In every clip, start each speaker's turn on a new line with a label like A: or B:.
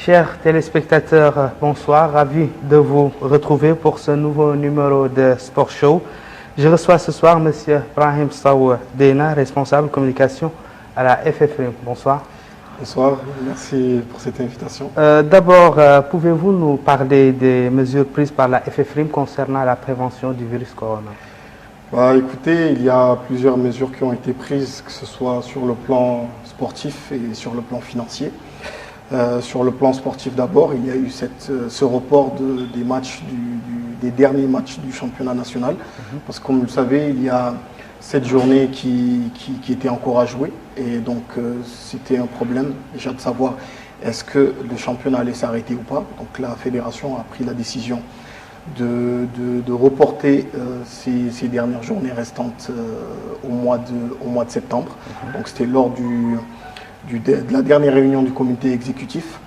A: Chers téléspectateurs, bonsoir. Ravi de vous retrouver pour ce nouveau numéro de Sport Show. Je reçois ce soir M. Brahim Sow Dena, responsable communication à la FFRIM. Bonsoir.
B: Bonsoir, merci pour cette invitation.
A: D'abord, pouvez-vous nous parler des mesures prises par la FFRIM concernant la prévention du virus corona?
B: Écoutez, il y a plusieurs mesures qui ont été prises, que ce soit sur le plan sportif et sur le plan financier. Sur le plan sportif d'abord, il y a eu ce report des matchs des derniers matchs du championnat national. Parce que comme vous le savez, il y a 7 journées qui étaient encore à jouer. Et donc c'était un problème déjà de savoir est-ce que le championnat allait s'arrêter ou pas. Donc la fédération a pris la décision de reporter ces dernières journées restantes au mois de septembre. Donc c'était lors de la dernière réunion du comité exécutif.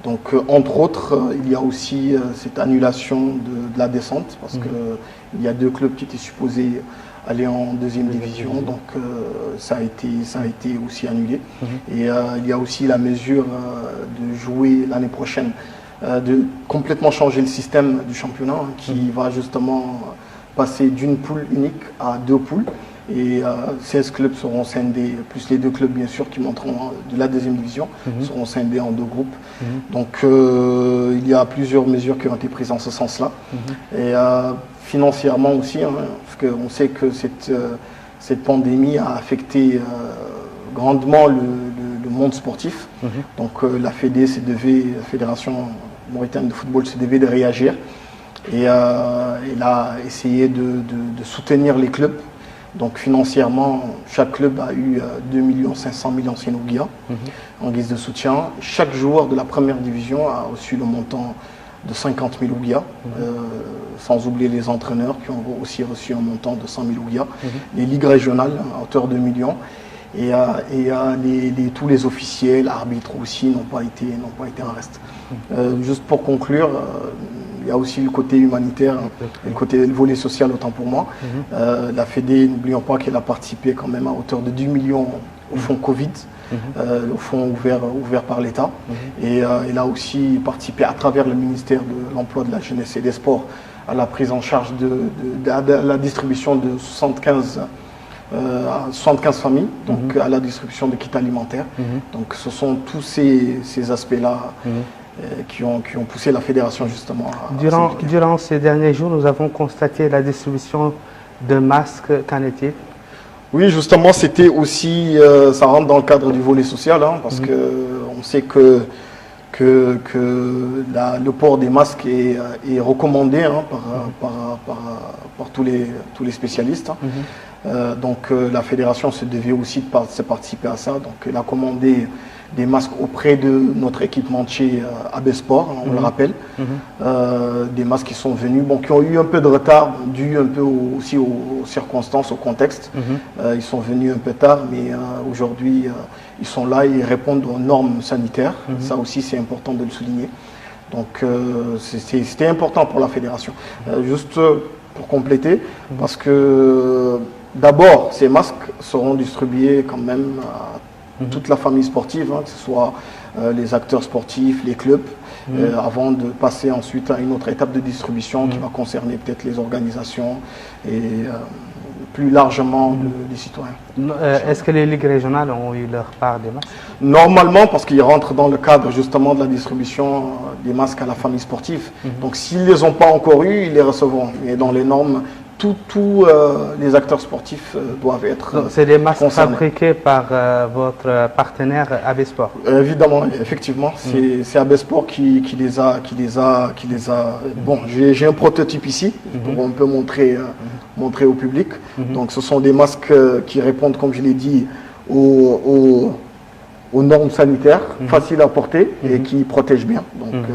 B: Donc entre autres, il y a aussi cette annulation de la descente parce qu'il y a 2 clubs qui étaient supposés aller en deuxième division, donc ça a été aussi annulé. Et il y a aussi la mesure de jouer l'année prochaine, de complètement changer le système du championnat qui va justement passer d'une poule unique à 2 poules. Et 16 clubs seront scindés, plus les 2 clubs bien sûr qui monteront de la deuxième division, seront scindés en 2 groupes. Donc il y a plusieurs mesures qui ont été prises en ce sens-là. Et financièrement aussi, parce qu'on sait que cette pandémie a affecté grandement le monde sportif. Donc la Fédération Mauritanienne de football se devait de réagir. Et elle a essayé de soutenir les clubs. Donc financièrement, chaque club a eu 2 500 000 Sénouguia en guise de soutien. Chaque joueur de la première division a reçu le montant de 50 000 ouguias, sans oublier les entraîneurs qui ont aussi reçu un montant de 100 000 ouguias. Les ligues régionales à hauteur de 1 million. Et tous les officiels, arbitres aussi n'ont pas été en reste. Juste pour conclure, il y a aussi le côté humanitaire et le volet social autant pour moi. La Fédé, n'oublions pas qu'elle a participé quand même à hauteur de 10 millions au fonds Covid, au fonds ouvert par l'État. Et elle a aussi participé à travers le ministère de l'Emploi, de la Jeunesse et des Sports à la prise en charge de la distribution de 75 familles, donc à la distribution de kits alimentaires. Donc ce sont tous ces aspects-là qui ont poussé la fédération justement à
A: Durant ces derniers jours, nous avons constaté la distribution de masques. Qu'en est-il?
B: Oui, justement, c'était aussi, ça rentre dans le cadre du volet social, parce qu'on sait que le port des masques est recommandé par tous les spécialistes. Donc la fédération se devait aussi de participer à ça. Donc elle a commandé des masques auprès de notre équipementier Abesport, on le rappelle. Des masques qui sont venus, qui ont eu un peu de retard, dû un peu aussi aux circonstances, au contexte. Ils sont venus un peu tard, mais aujourd'hui, ils sont là, ils répondent aux normes sanitaires. Ça aussi, c'est important de le souligner. Donc, c'était important pour la fédération. Juste pour compléter, parce que d'abord, ces masques seront distribués quand même à toute la famille sportive, que ce soit les acteurs sportifs, les clubs, avant de passer ensuite à une autre étape de distribution qui va concerner peut-être les organisations et plus largement les citoyens.
A: Est-ce que les ligues régionales ont eu leur part des masques?
B: Normalement, parce qu'ils rentrent dans le cadre justement de la distribution des masques à la famille sportive. Donc s'ils ne les ont pas encore eu, ils les recevront. Mais dans les normes, tous les acteurs sportifs doivent être
A: C'est des masques
B: concernés.
A: fabriqués par votre partenaire Abesport?
B: Évidemment, effectivement, c'est Abesport qui les a. Bon, j'ai un prototype ici pour un peu montrer au public. Donc, ce sont des masques qui répondent, comme je l'ai dit, aux normes sanitaires, faciles à porter et qui protègent bien. Donc,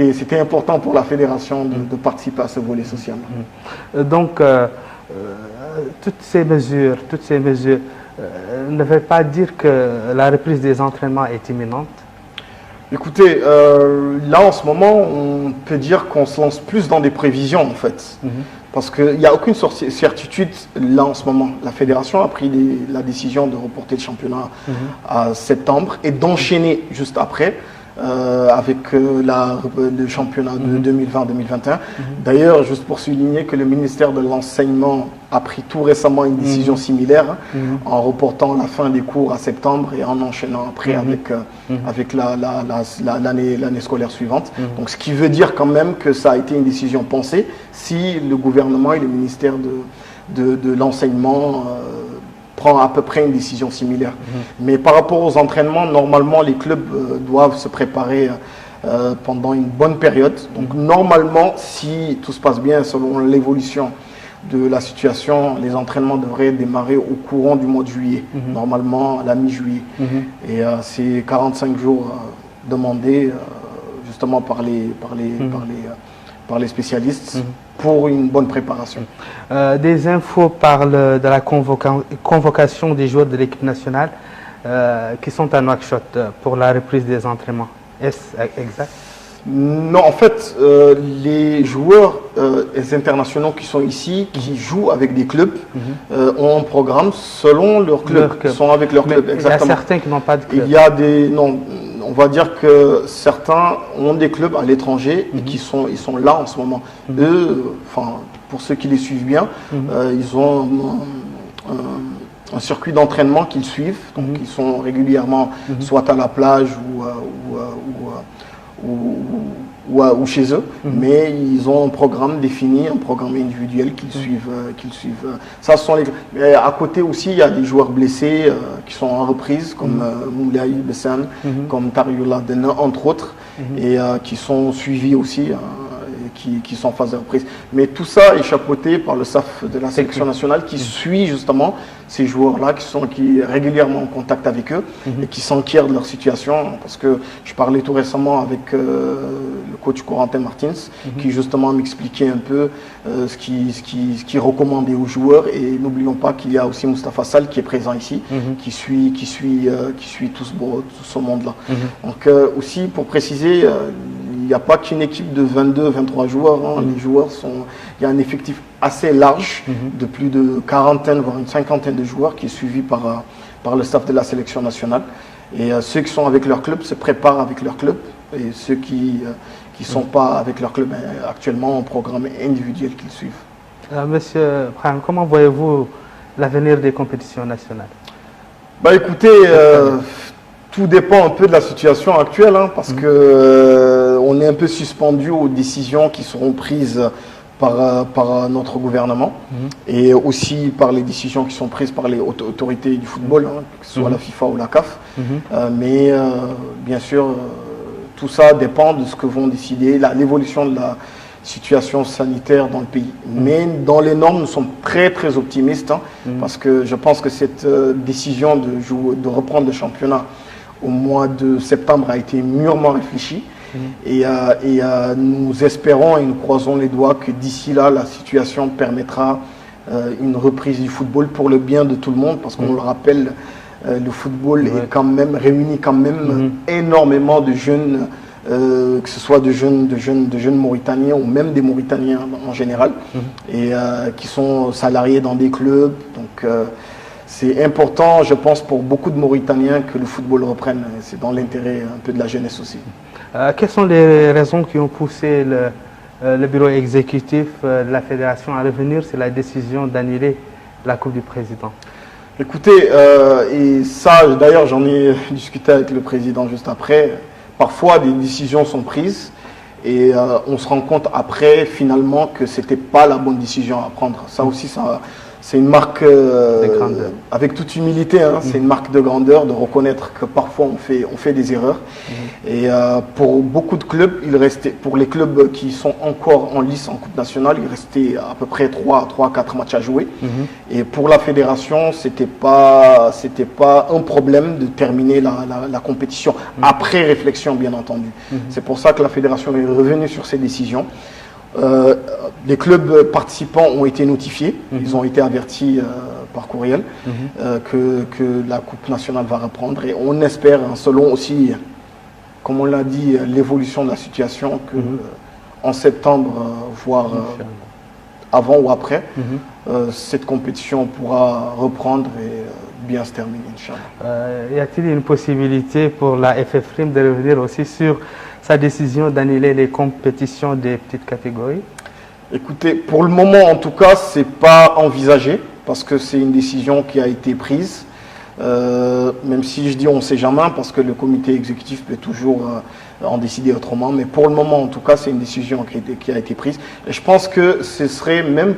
B: c'était important pour la fédération de participer à ce volet social.
A: Donc, toutes ces mesures ne veulent pas dire que la reprise des entraînements est imminente?
B: Écoutez, là en ce moment, on peut dire qu'on se lance plus dans des prévisions en fait. Parce qu'il n'y a aucune certitude là en ce moment. La fédération a pris la décision de reporter le championnat à septembre et d'enchaîner juste après avec le championnat de 2020-2021. D'ailleurs, juste pour souligner que le ministère de l'Enseignement a pris tout récemment une décision similaire en reportant la fin des cours à septembre et en enchaînant après avec l'année scolaire suivante. Donc, ce qui veut dire quand même que ça a été une décision pensée si le gouvernement et le ministère de l'Enseignement prend à peu près une décision similaire. Mais par rapport aux entraînements, normalement, les clubs doivent se préparer pendant une bonne période. Donc, normalement, si tout se passe bien selon l'évolution de la situation, les entraînements devraient démarrer au courant du mois de juillet, normalement à la mi-juillet. Et c'est 45 jours demandés justement par les spécialistes pour une bonne préparation.
A: Des infos parlent de la convocation des joueurs de l'équipe nationale qui sont à Nouakchott pour la reprise des entraînements. Est-ce exact?
B: Non, en fait, les joueurs internationaux qui sont ici, qui jouent avec des clubs, ont un programme selon leur club, qui sont avec leur club.
A: Exactement. Il y a certains qui n'ont pas de club.
B: Il y a des... Non, on va dire que certains ont des clubs à l'étranger et ils sont là en ce moment. Eux, pour ceux qui les suivent bien, ils ont un circuit d'entraînement qu'ils suivent. Donc, ils sont régulièrement soit à la plage ou chez eux, mais ils ont un programme défini, un programme individuel qu'ils suivent. Ça sont mais à côté aussi, il y a des joueurs blessés qui sont en reprise, comme Moulaye Bessan, comme Tariola Dena, entre autres, et qui sont suivis aussi, qui sont en phase de reprise. Mais tout ça est chapeauté par le staff de la sélection nationale qui suit justement ces joueurs-là, qui est régulièrement en contact avec eux et qui s'enquièrent de leur situation. Parce que je parlais tout récemment avec le coach Corentin Martins qui justement m'expliquait un peu ce qui recommandait aux joueurs. Et n'oublions pas qu'il y a aussi Moustapha Sall qui est présent ici, qui suit tout ce monde-là. Donc aussi, pour préciser, il n'y a pas qu'une équipe de 22, 23 joueurs. Les joueurs il y a un effectif assez large de plus de quarantaine, voire une cinquantaine de joueurs qui est suivi par le staff de la sélection nationale. Et ceux qui sont avec leur club se préparent avec leur club. Et ceux qui ne sont pas avec leur club actuellement ont un programme individuel qu'ils suivent.
A: Monsieur Brahim, comment voyez-vous l'avenir des compétitions nationales?
B: Écoutez, tout dépend un peu de la situation actuelle, parce que on est un peu suspendu aux décisions qui seront prises par notre gouvernement et aussi par les décisions qui sont prises par les autorités du football, que ce soit la FIFA ou la CAF. Mais bien sûr, tout ça dépend de ce que vont décider, l'évolution de la situation sanitaire dans le pays. Mais dans les normes, nous sommes très très optimistes, parce que je pense que cette décision de reprendre le championnat au mois de septembre a été mûrement réfléchie. Et nous espérons et nous croisons les doigts que d'ici là, la situation permettra une reprise du football pour le bien de tout le monde, parce qu'on le rappelle, le football est quand même, réunit quand même énormément de jeunes, que ce soit de jeunes Mauritaniens ou même des Mauritaniens en général, et qui sont salariés dans des clubs. Donc c'est important, je pense, pour beaucoup de Mauritaniens que le football reprenne. C'est dans l'intérêt un peu de la jeunesse aussi.
A: Quelles sont les raisons qui ont poussé le bureau exécutif de la fédération à revenir sur la décision d'annuler la Coupe du Président?
B: Écoutez, et ça, d'ailleurs, j'en ai discuté avec le président juste après. Parfois, des décisions sont prises et on se rend compte après, finalement, que ce n'était pas la bonne décision à prendre. Ça aussi, c'est une marque, avec toute humilité, c'est une marque de grandeur, de reconnaître que parfois on fait des erreurs. Et pour beaucoup de clubs, pour les clubs qui sont encore en lice en Coupe nationale, il restait à peu près 3-4 matchs à jouer. Et pour la fédération, c'était pas un problème de terminer la compétition, après réflexion bien entendu. C'est pour ça que la fédération est revenue sur ses décisions. Les clubs participants ont été notifiés, ils ont été avertis par courriel que la Coupe nationale va reprendre, et on espère, selon aussi, comme on l'a dit, l'évolution de la situation, que en septembre, voire avant ou après, cette compétition pourra reprendre et bien se terminer, Inch'Allah.
A: Y a-t-il une possibilité pour la FFRIM de revenir aussi sur sa décision d'annuler les compétitions des petites catégories?
B: Écoutez, pour le moment, en tout cas, ce n'est pas envisagé parce que c'est une décision qui a été prise. Même si je dis on ne sait jamais, parce que le comité exécutif peut toujours en décider autrement. Mais pour le moment, en tout cas, c'est une décision qui a été prise. Et je pense que ce serait même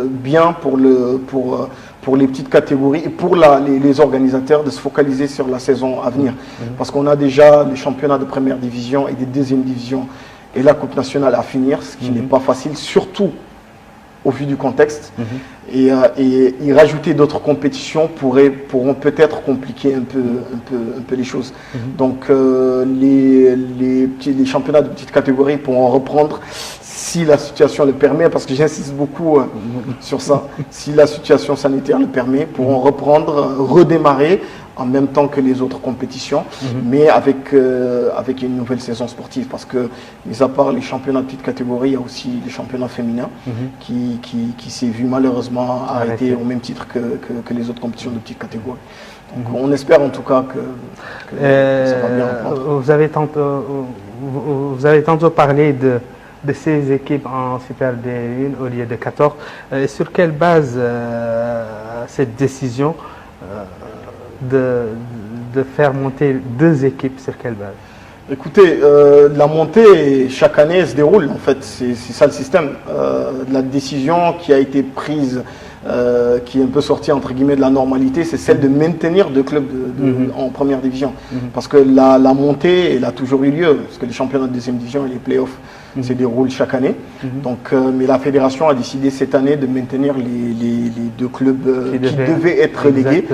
B: bien pour les petites catégories et pour les organisateurs de se focaliser sur la saison à venir. Parce qu'on a déjà les championnats de première division et de deuxième division et la Coupe nationale à finir, ce qui n'est pas facile, surtout au vu du contexte. Et y rajouter d'autres compétitions pourront peut-être compliquer un peu les choses. Donc les championnats de petites catégories pourront reprendre si la situation le permet, parce que j'insiste beaucoup sur ça, si la situation sanitaire le permet, pourront reprendre, redémarrer en même temps que les autres compétitions, mais avec une nouvelle saison sportive, parce que, mis à part les championnats de petite catégorie, il y a aussi les championnats féminins qui s'est vu malheureusement arrêté au même titre que les autres compétitions de petite catégorie. Donc on espère en tout cas que ça va bien reprendre.
A: Vous avez tantôt parlé de 16 équipes en Super D1 au lieu de 14. Sur quelle base cette décision de faire monter 2 équipes, sur quelle base?
B: Écoutez, la montée, chaque année, elle se déroule. En fait, c'est ça le système. La décision qui a été prise, qui est un peu sortie entre guillemets de la normalité, c'est celle de maintenir 2 clubs en première division. Parce que la montée, elle a toujours eu lieu, parce que les championnats de deuxième division et les playoffs se déroulent chaque année. Donc, mais la fédération a décidé cette année de maintenir les 2 clubs qui devaient être relégués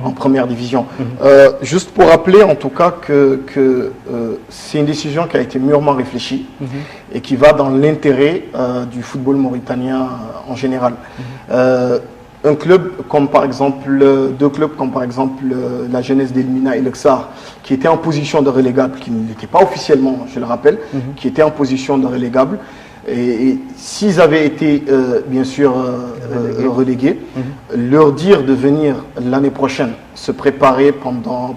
B: en première division. Juste pour rappeler en tout cas que c'est une décision qui a été mûrement réfléchie et qui va dans l'intérêt du football mauritanien en général. Un club comme par exemple, 2 clubs comme par exemple la Jeunesse d'Elmina et le XAR, qui étaient en position de relégable, qui n'étaient pas officiellement, je le rappelle, qui étaient en position de relégable, et s'ils avaient été bien sûr relégués, leur dire de venir l'année prochaine se préparer pendant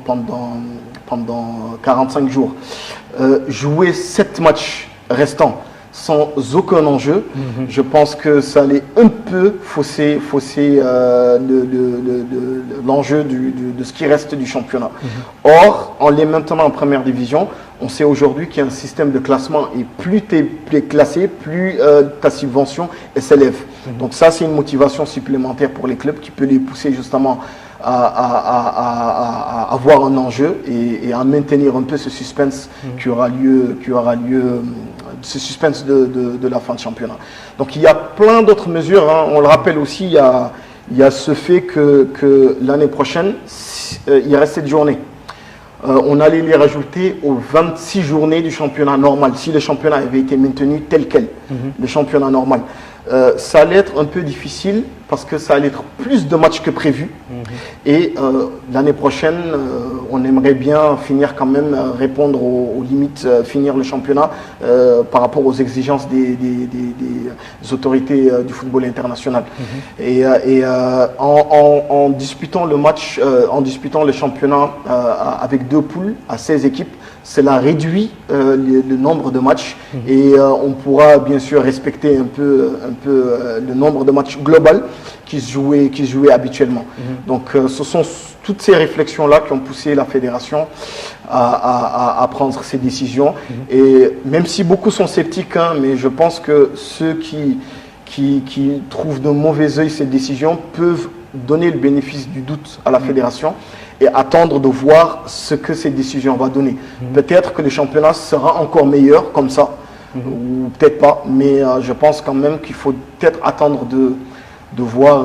B: 45 jours, jouer 7 matchs restants sans aucun enjeu, je pense que ça allait un peu fausser l'enjeu de ce qui reste du championnat. Or, en les maintenant en première division, on sait aujourd'hui qu'il y a un système de classement et plus tu es classé, plus ta subvention s'élève. Donc ça, c'est une motivation supplémentaire pour les clubs qui peut les pousser justement à avoir un enjeu et à maintenir un peu ce suspense qui aura lieu, ce suspense de la fin de championnat. Donc il y a plein d'autres mesures, hein. On le rappelle aussi, il y a ce fait que l'année prochaine, il reste 7 journées. On allait les rajouter aux 26 journées du championnat normal, si le championnat avait été maintenu tel quel, le championnat normal. Ça allait être un peu difficile parce que ça allait être plus de matchs que prévu. Et l'année prochaine, on aimerait bien finir quand même, répondre aux limites, finir le championnat par rapport aux exigences des autorités du football international. Et en disputant le match, en disputant le championnat avec 2 poules à 16 équipes, cela réduit le nombre de matchs et on pourra bien sûr respecter un peu le nombre de matchs global qui se jouait habituellement. Donc ce sont toutes ces réflexions-là qui ont poussé la fédération à prendre ces décisions. Et même si beaucoup sont sceptiques, hein, mais je pense que ceux qui trouvent de mauvais œil cette décision peuvent donner le bénéfice du doute à la fédération et attendre de voir ce que cette décision va donner. Peut-être que le championnat sera encore meilleur comme ça, ou peut-être pas, mais je pense quand même qu'il faut peut-être attendre de voir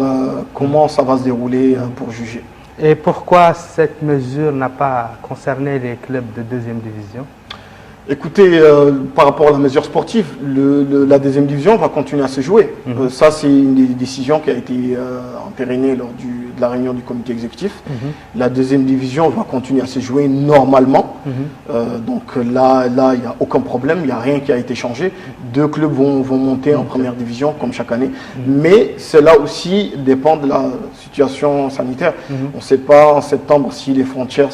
B: comment ça va se dérouler pour juger.
A: Et pourquoi cette mesure n'a pas concerné les clubs de deuxième division?
B: Écoutez, par rapport à la mesure sportive, la deuxième division va continuer à se jouer. Ça, c'est une décision qui a été entérinée lors de la réunion du comité exécutif. La deuxième division va continuer à se jouer normalement. Donc là, il n'y a aucun problème, il n'y a rien qui a été changé. 2 clubs vont monter en première division, comme chaque année. Mais cela aussi dépend de la situation situation sanitaire. On ne sait pas en septembre si les frontières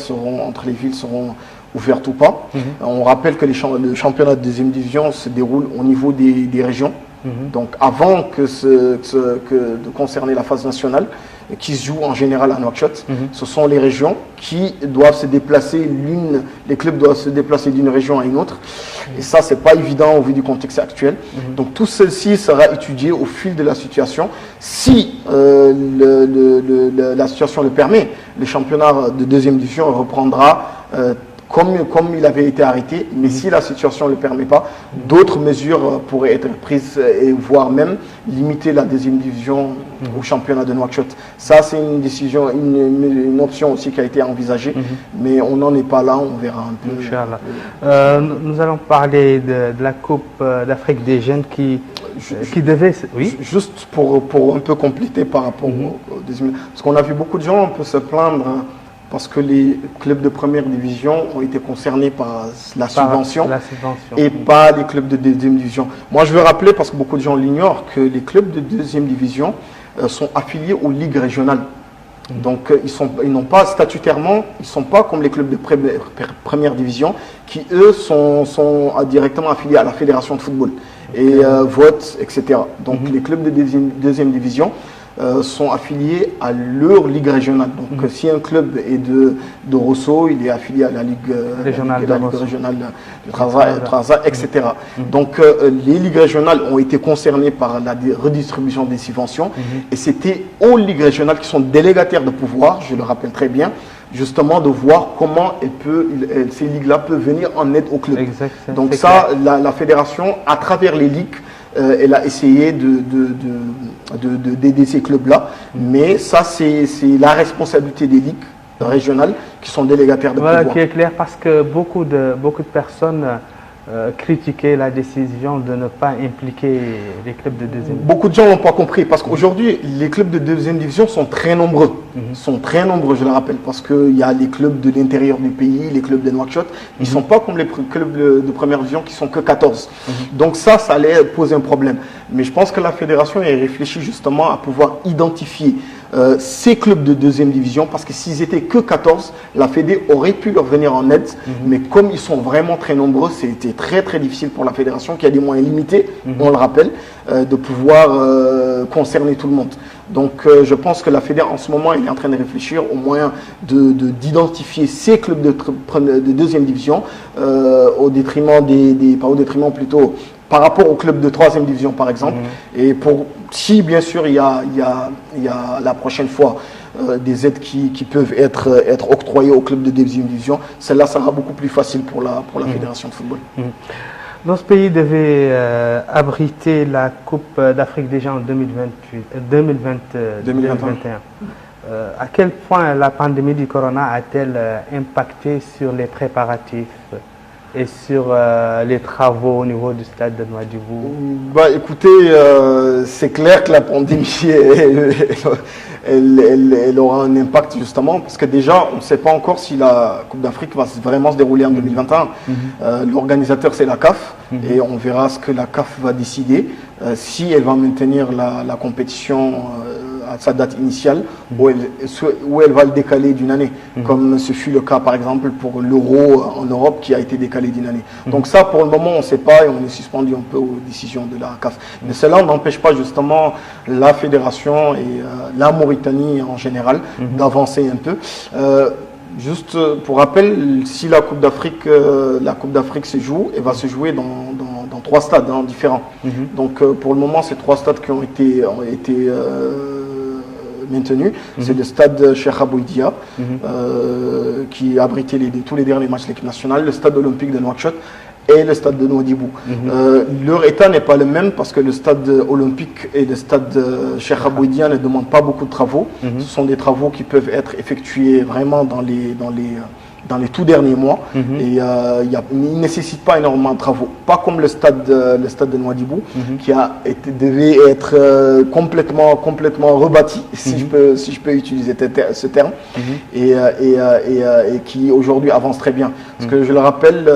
B: entre les villes seront ouvertes ou pas. On rappelle que le championnat de deuxième division se déroule au niveau des régions. Donc avant de concerner la phase nationale, qui se joue en général à Nouakchott, ce sont les régions qui doivent se déplacer, les clubs doivent se déplacer d'une région à une autre. Et ça, c'est pas évident au vu du contexte actuel. Donc tout ceci sera étudié au fil de la situation. Si la situation le permet, le championnat de deuxième division reprendra comme il avait été arrêté, mais si la situation ne le permet pas, d'autres mesures pourraient être prises et voire même limiter la deuxième division au championnat de Nouakchott. Ça, c'est une décision, une option aussi qui a été envisagée, mais on n'en est pas là, on verra un peu.
A: Inch'Allah. Nous allons parler de la Coupe d'Afrique des jeunes qui devait... Oui.
B: Juste pour un peu compléter par rapport au deuxième... Parce qu'on a vu beaucoup de gens un peu se plaindre parce que les clubs de première division ont été concernés par la subvention et pas les clubs de deuxième division. Moi, je veux rappeler, parce que beaucoup de gens l'ignorent, que les clubs de deuxième division sont affiliés aux ligues régionales. Donc, ils n'ont pas statutairement, ils ne sont pas comme les clubs de première division qui, eux, sont directement affiliés à la fédération de football et votent, etc. Donc, les clubs de deuxième division sont affiliés à leur ligue régionale. Donc, si un club est de Rosso, il est affilié à la ligue régionale de Trarza, etc. Donc, les ligues régionales ont été concernées par la redistribution des subventions et c'était aux ligues régionales qui sont délégataires de pouvoir, je le rappelle très bien, justement de voir comment ces ligues-là peuvent venir en aide aux clubs. Donc ça, la fédération, à travers les ligues, elle a essayé d'aider ces clubs-là, mais ça, c'est la responsabilité des ligues régionales qui sont délégataires de pouvoir.
A: Voilà, qui est clair, parce que beaucoup de personnes critiquaient la décision de ne pas impliquer les clubs de deuxième division.
B: Beaucoup de gens n'ont pas compris, parce qu'aujourd'hui, les clubs de deuxième division sont très nombreux. Sont très nombreux, je le rappelle, parce qu'il y a les clubs de l'intérieur du pays, les clubs de Nouakchott. Ils ne sont pas comme les clubs de première division qui sont que 14. Donc ça allait poser un problème. Mais je pense que la fédération a réfléchi justement à pouvoir identifier ces clubs de deuxième division, parce que s'ils étaient que 14, la Fédé aurait pu leur venir en aide, mais comme ils sont vraiment très nombreux, c'était très très difficile pour la fédération, qui a des moyens limités, on le rappelle, de pouvoir concerner tout le monde. Donc je pense que la Fédé en ce moment, elle est en train de réfléchir au moyen d'identifier ces clubs de deuxième division au détriment pas au détriment plutôt, par rapport aux clubs de troisième division par exemple, et si bien sûr il y a la prochaine fois des aides qui peuvent être octroyées aux clubs de deuxième division, celle-là sera beaucoup plus facile pour la fédération de football.
A: Notre pays devait abriter la Coupe d'Afrique des jeunes en 2021. À quel point la pandémie du corona a-t-elle impacté sur les préparatifs et sur les travaux au niveau du stade de Nouadhibou?
B: Écoutez, c'est clair que la pandémie, elle aura un impact justement, parce que déjà, on ne sait pas encore si la Coupe d'Afrique va vraiment se dérouler en 2021. L'organisateur, c'est la CAF, et on verra ce que la CAF va décider, si elle va maintenir la compétition à sa date initiale, ou elle va le décaler d'une année, comme ce fut le cas par exemple pour l'Euro en Europe qui a été décalé d'une année. Donc ça, pour le moment, on ne sait pas et on est suspendu un peu aux décisions de la CAF. Mais cela n'empêche pas justement la fédération et la Mauritanie en général d'avancer un peu. Juste pour rappel, si la Coupe d'Afrique se joue, elle va se jouer dans 3 stades différents. Donc pour le moment, ces 3 stades qui ont été maintenu, c'est le stade Cheikh Abouidia qui a abrité tous les derniers matchs de l'équipe nationale, le stade olympique de Nouakchott et le stade de Nouadhibou. Leur état n'est pas le même, parce que le stade olympique et le stade Cheikh Abouidia ne demandent pas beaucoup de travaux. Ce sont des travaux qui peuvent être effectués vraiment dans les tout derniers mois, et il ne nécessite pas énormément de travaux. Pas comme le stade de Nouadhibou, qui devait être complètement rebâti, si je peux utiliser ce terme, et qui aujourd'hui avance très bien. Parce que je le rappelle,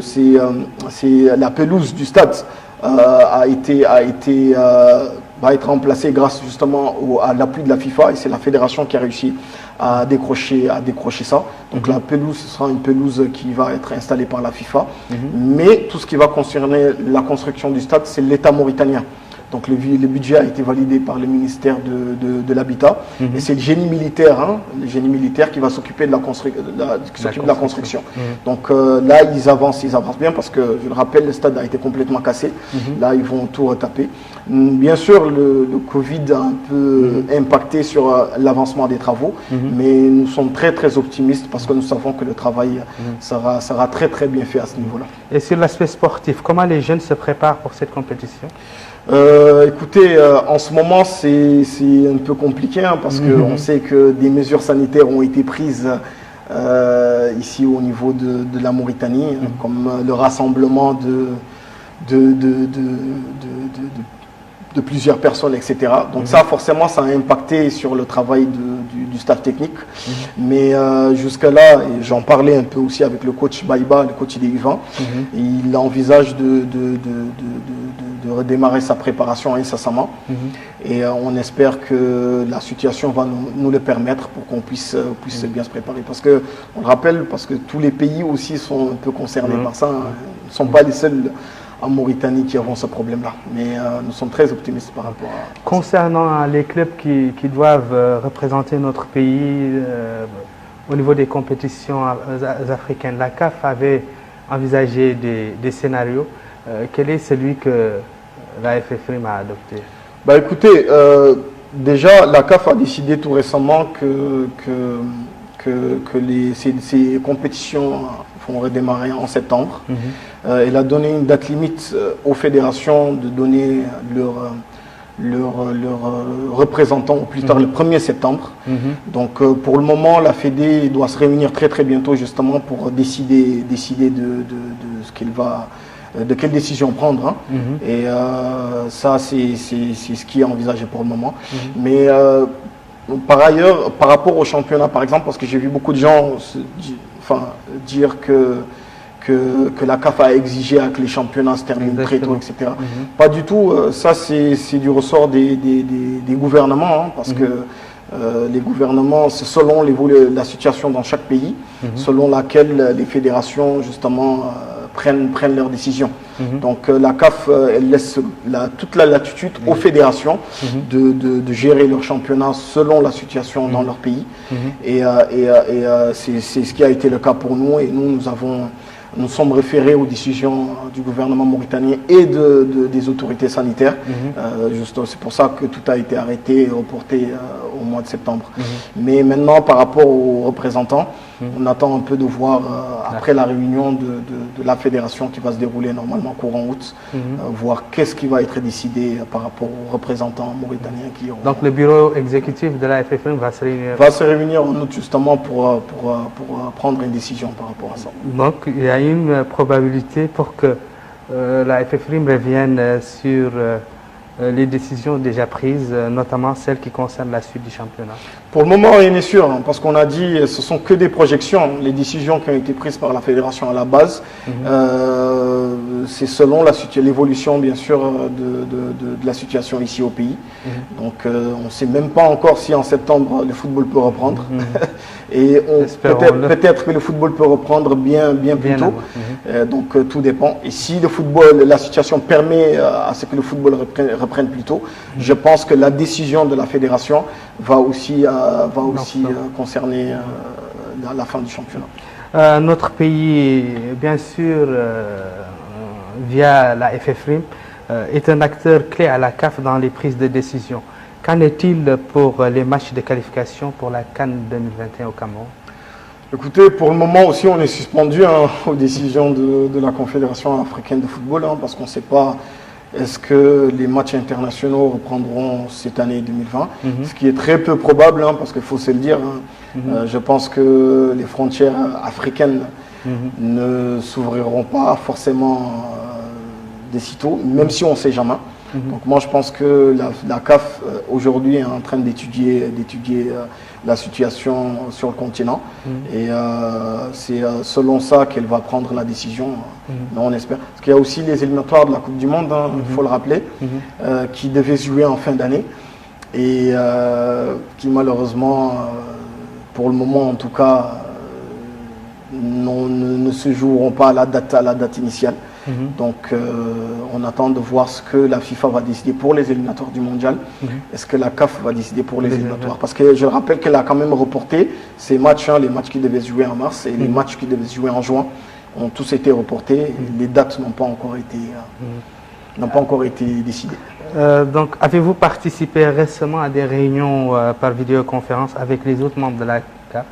B: c'est la pelouse du stade a été va être remplacé grâce justement à l'appui de la FIFA, et c'est la fédération qui a réussi à décrocher ça. Donc la pelouse, ce sera une pelouse qui va être installée par la FIFA, mais tout ce qui va concerner la construction du stade, c'est l'État mauritanien. Donc le budget a été validé par le ministère de l'Habitat, et c'est le génie militaire qui va s'occuper de la construction. Donc là, ils avancent bien parce que, je le rappelle, le stade a été complètement cassé. Là, ils vont tout retaper. Bien sûr, le Covid a un peu impacté sur l'avancement des travaux, mais nous sommes très très optimistes parce que nous savons que le travail sera très très bien fait à ce niveau-là.
A: Et sur l'aspect sportif, comment les jeunes se préparent pour cette compétition?
B: Écoutez, en ce moment, c'est un peu compliqué parce qu'on sait que des mesures sanitaires ont été prises ici au niveau de la Mauritanie, comme le rassemblement de plusieurs personnes, etc. Donc ça, forcément, ça a impacté sur le travail du staff technique. Mais jusqu'à là, et j'en parlais un peu aussi avec le coach Baïba, le coach des U20, il envisage de redémarrer sa préparation incessamment. Et on espère que la situation va nous le permettre pour qu'on puisse bien se préparer. Parce que, on le rappelle, parce que tous les pays aussi sont un peu concernés par ça. Ils ne sont pas les seuls en Mauritanie qui avons ce problème-là. Mais nous sommes très optimistes par rapport à...
A: Concernant les clubs qui doivent représenter notre pays au niveau des compétitions africaines, la CAF avait envisagé des scénarios. Quel est celui que la FFRIM a adopté?
B: Écoutez, déjà la CAF a décidé tout récemment que ces compétitions vont redémarrer en septembre. Elle a donné une date limite aux fédérations de donner leurs représentants au plus tard le 1er septembre. Donc pour le moment, la Fédé doit se réunir très très bientôt justement pour décider de ce qu'elle va... de quelle décision prendre. Et ça, c'est ce qui est envisagé pour le moment. Mais par ailleurs, par rapport au championnat, par exemple, parce que j'ai vu beaucoup de gens dire que la CAF a exigé que les championnats se terminent très tôt, etc. Pas du tout. Ça, c'est du ressort des gouvernements, parce que les gouvernements, c'est selon la situation dans chaque pays, selon laquelle les fédérations, justement, prennent leurs décisions. Donc la CAF, elle laisse toute la latitude aux fédérations de gérer leur championnat selon la situation dans leur pays. Et c'est ce qui a été le cas pour nous. Et nous sommes référés aux décisions du gouvernement mauritanien et des autorités sanitaires. C'est pour ça que tout a été arrêté et reporté au mois de septembre. Mais maintenant, par rapport aux représentants, on attend un peu de voir, après la réunion de la fédération qui va se dérouler normalement courant août, voir qu'est-ce qui va être décidé par rapport aux représentants mauritaniens qui auront...
A: Donc le bureau exécutif de la FFM va se réunir?
B: Va se réunir en août justement pour prendre une décision par rapport à ça.
A: Donc il y a une probabilité pour que la FFRIM revienne sur les décisions déjà prises, notamment celles qui concernent la suite du championnat?
B: Pour le moment, rien n'est sûr, parce qu'on a dit ce sont que des projections. Les décisions qui ont été prises par la fédération à la base, c'est selon l'évolution, bien sûr, de la situation ici au pays. Donc, on ne sait même pas encore si en septembre, le football peut reprendre. Et peut-être que le football peut reprendre bien plus tôt. Donc, tout dépend. Et si la situation permet à ce que le football reprenne plus tôt, je pense que la décision de la fédération va aussi concerner la fin du championnat.
A: Notre pays, bien sûr, via la FFRIM, est un acteur clé à la CAF dans les prises de décision. Qu'en est-il pour les matchs de qualification pour la CAN 2021 au Cameroun?
B: Écoutez, pour le moment aussi, on est suspendu aux décisions de la Confédération africaine de football, parce qu'on ne sait pas est-ce que les matchs internationaux reprendront cette année 2020, ce qui est très peu probable, parce qu'il faut se le dire. Je pense que les frontières africaines ne s'ouvriront pas forcément d'ici tôt, même si on ne sait jamais. Donc moi je pense que la CAF aujourd'hui est en train d'étudier la situation sur le continent et c'est selon ça qu'elle va prendre la décision. Mais on espère. Parce qu'il y a aussi les éliminatoires de la Coupe du Monde, il faut le rappeler, qui devaient se jouer en fin d'année et qui malheureusement, pour le moment en tout cas, ne se joueront pas à la date initiale. Donc on attend de voir ce que la FIFA va décider pour les éliminatoires du mondial. Est-ce que la CAF va décider pour les éliminatoires? Parce que je rappelle qu'elle a quand même reporté ces matchs, les matchs qui devaient se jouer en mars et les matchs qui devaient se jouer en juin ont tous été reportés. Les dates n'ont pas encore été décidées.
A: Donc avez-vous participé récemment à des réunions par vidéoconférence avec les autres membres de la CAF?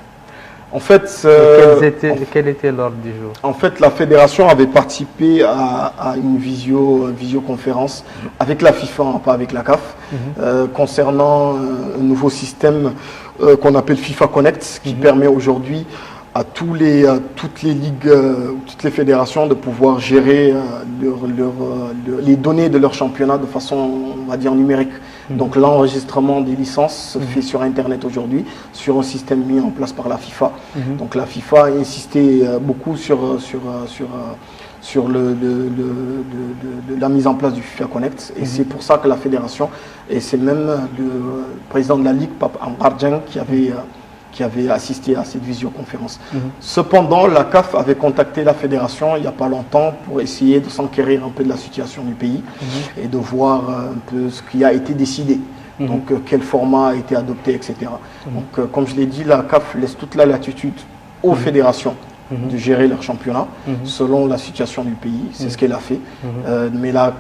B: En fait,
A: quel était l'ordre du jour? En
B: fait, la fédération avait participé à une visioconférence avec la FIFA, pas avec la CAF, concernant un nouveau système qu'on appelle FIFA Connect, qui permet aujourd'hui à toutes les ligues, toutes les fédérations de pouvoir gérer les données de leur championnat de façon, on va dire, numérique. Donc l'enregistrement des licences se fait sur Internet aujourd'hui, sur un système mis en place par la FIFA. Donc la FIFA a insisté beaucoup sur la mise en place du FIFA Connect. Et c'est pour ça que la fédération, et c'est même le président de la Ligue, Pape Amardjan, qui avait assisté à cette visioconférence. Cependant, la CAF avait contacté la fédération il n'y a pas longtemps pour essayer de s'enquérir un peu de la situation du pays et de voir un peu ce qui a été décidé. Donc, quel format a été adopté, etc. Donc, comme je l'ai dit, la CAF laisse toute la latitude aux fédérations de gérer leur championnat selon la situation du pays. C'est ce qu'elle a fait. Mais la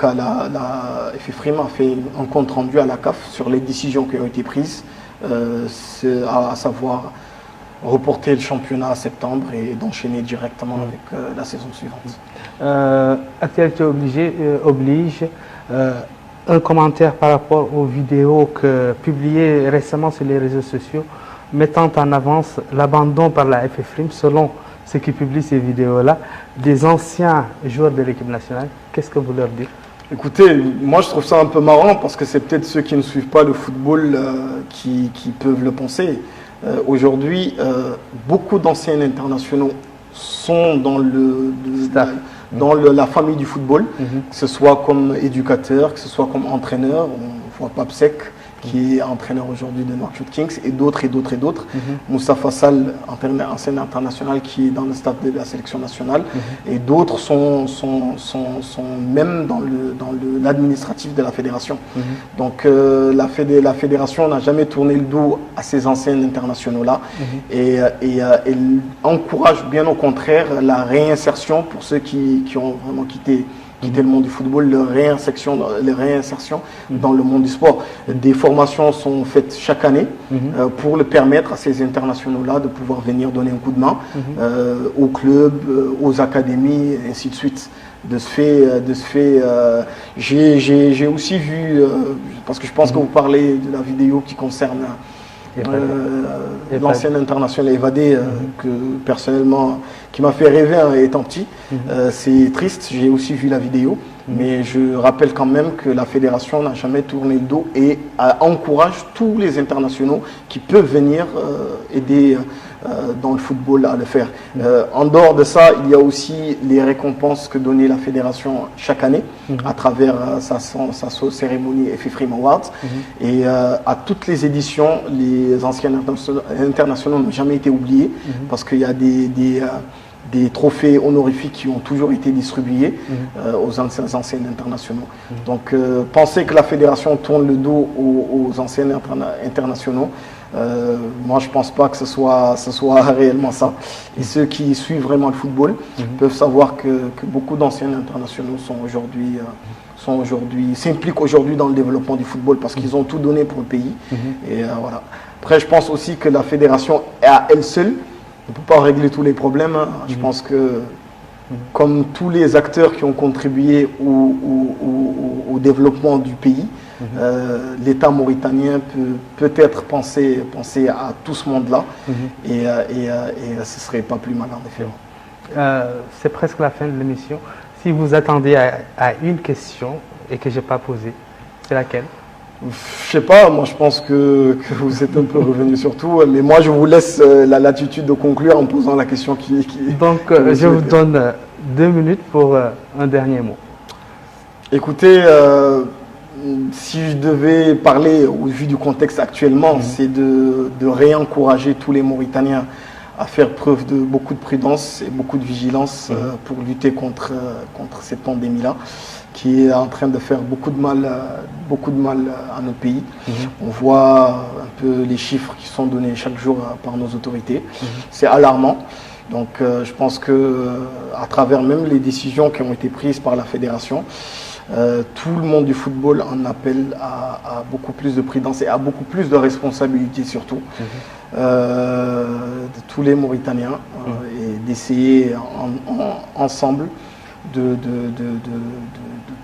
B: FFRIM a fait un compte rendu à la CAF sur les décisions qui ont été prises. À savoir reporter le championnat à septembre et d'enchaîner directement avec la saison suivante.
A: Actualité oblige, un commentaire par rapport aux vidéos publiées récemment sur les réseaux sociaux mettant en avance l'abandon par la FFRIM, selon ceux qui publient ces vidéos-là, des anciens joueurs de l'équipe nationale. Qu'est-ce que vous leur dites?
B: Écoutez, moi je trouve ça un peu marrant parce que c'est peut-être ceux qui ne suivent pas le football qui peuvent le penser. Aujourd'hui, beaucoup d'anciens internationaux sont dans la famille du football, que ce soit comme éducateur, que ce soit comme entraîneur. On voit Papsek qui est entraîneur aujourd'hui de Nouakchott Kings et d'autres. Moussa Fassal, ancien international qui est dans le staff de la sélection nationale et d'autres sont même dans l'administratif de la fédération. Donc la fédération n'a jamais tourné le dos à ces anciens internationaux-là et elle encourage bien au contraire la réinsertion pour ceux qui ont vraiment quitté le monde du football, leur réinsertion dans le monde du sport. Des formations sont faites chaque année pour le permettre à ces internationaux-là de pouvoir venir donner un coup de main aux clubs, aux académies, et ainsi de suite. De ce fait, j'ai aussi vu, parce que je pense que vous parlez de la vidéo qui concerne l'ancien international évadé, que personnellement, qui m'a fait rêver étant petit. C'est triste, j'ai aussi vu la vidéo, mais je rappelle quand même que la fédération n'a jamais tourné le dos et encourage tous les internationaux qui peuvent venir aider dans le football à le faire. En dehors de ça, il y a aussi les récompenses que donnait la fédération chaque année à travers sa cérémonie FFRIM Awards. Et à toutes les éditions, les anciens internationaux n'ont jamais été oubliés parce qu'il y a des trophées honorifiques qui ont toujours été distribués aux anciens internationaux. Donc penser que la fédération tourne le dos aux anciens internationaux, moi je ne pense pas que ce soit réellement ça. Et ceux qui suivent vraiment le football peuvent savoir que beaucoup d'anciens internationaux s'impliquent aujourd'hui dans le développement du football parce qu'ils ont tout donné pour le pays. Et voilà. Après, je pense aussi que la fédération, à elle seule, ne peut pas régler tous les problèmes. Je pense que, comme tous les acteurs qui ont contribué au développement du pays, l'État mauritanien peut peut-être penser à tout ce monde-là et ce ne serait pas plus mal en effet.
A: C'est presque la fin de l'émission. Si vous attendez à une question et que je n'ai pas posée, C'est laquelle?
B: Je sais pas, moi je pense que vous êtes un peu revenu sur tout, mais moi je vous laisse la latitude de conclure en posant la question qui...
A: Donc, je vous donne 2 minutes pour un dernier mot.
B: Écoutez, si je devais parler au vu du contexte actuellement, c'est de réencourager tous les Mauritaniens à faire preuve de beaucoup de prudence et beaucoup de vigilance pour lutter contre cette pandémie-là, qui est en train de faire beaucoup de mal à notre pays. On voit un peu les chiffres qui sont donnés chaque jour par nos autorités. C'est alarmant. Donc je pense que à travers même les décisions qui ont été prises par la fédération, tout le monde du football en appelle à beaucoup plus de prudence et à beaucoup plus de responsabilité surtout de tous les Mauritaniens et d'essayer ensemble de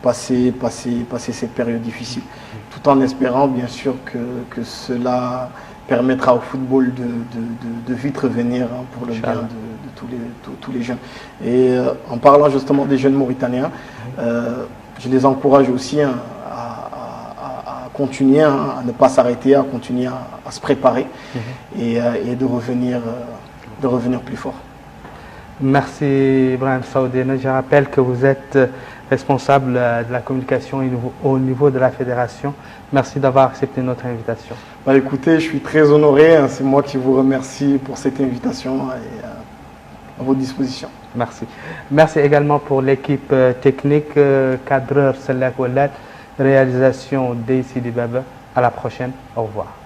B: passer cette période difficile, tout en espérant bien sûr que cela permettra au football de vite revenir pour le bien de tous les jeunes. Et en parlant justement des jeunes Mauritaniens, je les encourage aussi à continuer, à ne pas s'arrêter, à continuer à se préparer et de revenir plus fort.
A: Merci Ibrahim Saoudena. Je rappelle que vous êtes responsable de la communication au niveau de la fédération. Merci d'avoir accepté notre invitation.
B: Bah, écoutez, je suis très honoré. C'est moi qui vous remercie pour cette invitation et à votre disposition.
A: Merci. Merci également pour l'équipe technique, cadreur Selek Ouellet, réalisation d'Aïssi Dibaba. À la prochaine. Au revoir.